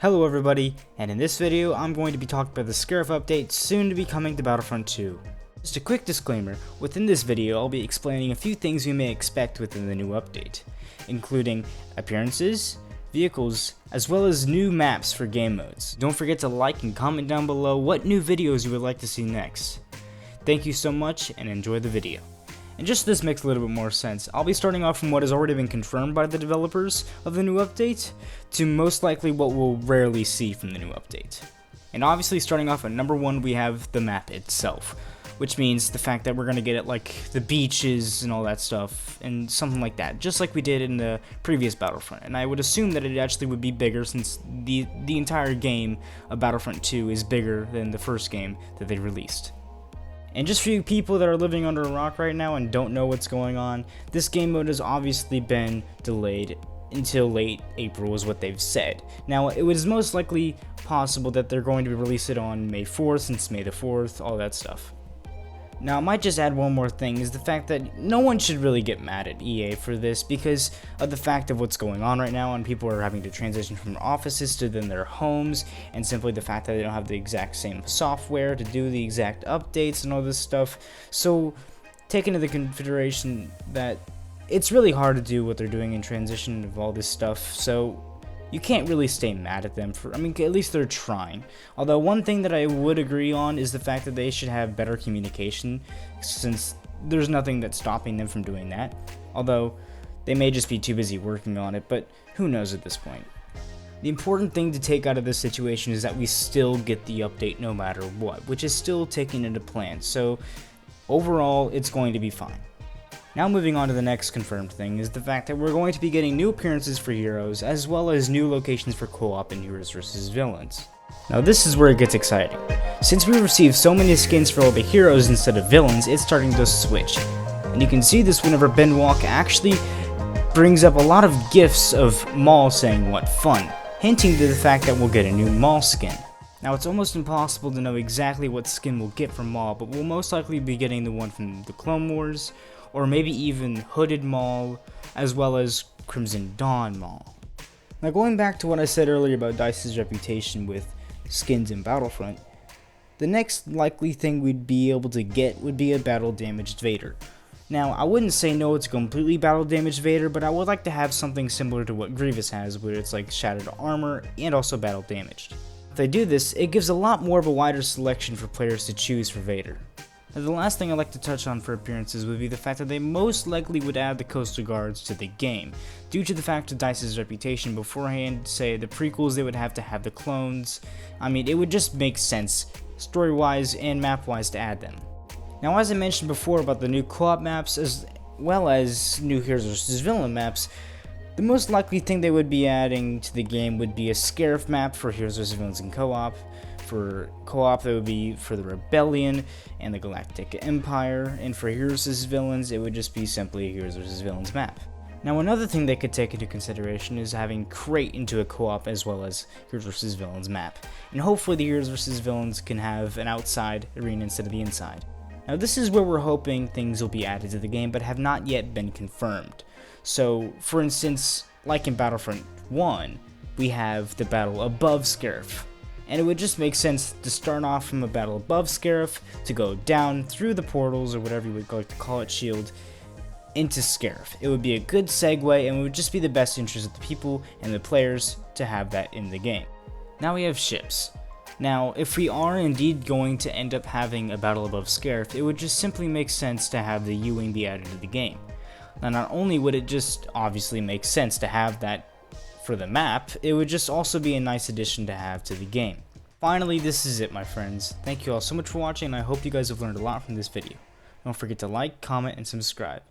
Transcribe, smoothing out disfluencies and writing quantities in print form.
Hello everybody, and in this video I'm going to be talking about the Scarif update soon to be coming to Battlefront 2. Just a quick disclaimer, within this video I'll be explaining a few things we may expect within the new update, including appearances, vehicles, as well as new maps for game modes. Don't forget to like and comment down below what new videos you would like to see next. Thank you so much and enjoy the video. And just so this makes a little bit more sense, I'll be starting off from what has already been confirmed by the developers of the new update, to most likely what we'll rarely see from the new update. And obviously starting off at number 1 we have the map itself, which means the fact that we're going to get it like the beaches and all that stuff, and something like that, just like we did in the previous Battlefront. And I would assume that it actually would be bigger since the entire game of Battlefront 2 is bigger than the first game that they released. And just for you people that are living under a rock right now and don't know what's going on, this game mode has obviously been delayed until late April is what they've said. Now, it was most likely possible that they're going to release it on May 4th, since May the 4th, all that stuff. Now, I might just add one more thing, is the fact that no one should really get mad at EA for this because of the fact of what's going on right now, and people are having to transition from their offices to then their homes, and simply the fact that they don't have the exact same software to do the exact updates and all this stuff. So, take into consideration that it's really hard to do what they're doing in transition of all this stuff, so you can't really stay mad at them for, at least they're trying. Although one thing that I would agree on is the fact that they should have better communication, since there's nothing that's stopping them from doing that. Although they may just be too busy working on it, but who knows at this point. The important thing to take out of this situation is that we still get the update no matter what, which is still taken into plan. So overall, it's going to be fine. Now moving on to the next confirmed thing is the fact that we're going to be getting new appearances for heroes, as well as new locations for co-op in Heroes vs Villains. Now this is where it gets exciting. Since we received so many skins for all the heroes instead of villains, it's starting to switch. And you can see this whenever Ben Walk actually brings up a lot of gifs of Maul saying what fun, hinting to the fact that we'll get a new Maul skin. Now it's almost impossible to know exactly what skin we'll get from Maul, but we'll most likely be getting the one from the Clone Wars, or maybe even Hooded Maul, as well as Crimson Dawn Maul. Now going back to what I said earlier about DICE's reputation with skins in Battlefront, the next likely thing we'd be able to get would be a battle damaged Vader. Now I wouldn't say no it's completely battle damaged Vader, but I would like to have something similar to what Grievous has, where it's like shattered armor and also battle damaged. If they do this, it gives a lot more of a wider selection for players to choose for Vader. Now, the last thing I'd like to touch on for appearances would be the fact that they most likely would add the Coastal Guards to the game, due to the fact of DICE's reputation beforehand. Say the prequels, they would have to have the clones. It would just make sense, story-wise and map-wise, to add them. Now, as I mentioned before about the new co-op maps, as well as new Heroes vs Villain maps, the most likely thing they would be adding to the game would be a Scarif map for Heroes vs Villains in co-op. For co-op, that would be for the Rebellion and the Galactic Empire, and for Heroes vs Villains, it would just be simply a Heroes vs Villains map. Now, another thing they could take into consideration is having Crate into a co-op as well as Heroes vs Villains map, and hopefully the Heroes vs Villains can have an outside arena instead of the inside. Now, this is where we're hoping things will be added to the game, but have not yet been confirmed. So, for instance, like in Battlefront 1, we have the battle above Scarif. And it would just make sense to start off from a battle above Scarif, to go down through the portals, or whatever you would like to call it, shield, into Scarif. It would be a good segue, and it would just be the best interest of the people and the players to have that in the game. Now we have ships. Now, if we are indeed going to end up having a battle above Scarif, it would just simply make sense to have the U-Wing be added to the game. Now, not only would it just obviously make sense to have that for the map, it would just also be a nice addition to have to the game. Finally, this is it, my friends. Thank you all so much for watching, and I hope you guys have learned a lot from this video. Don't forget to like, comment, and subscribe.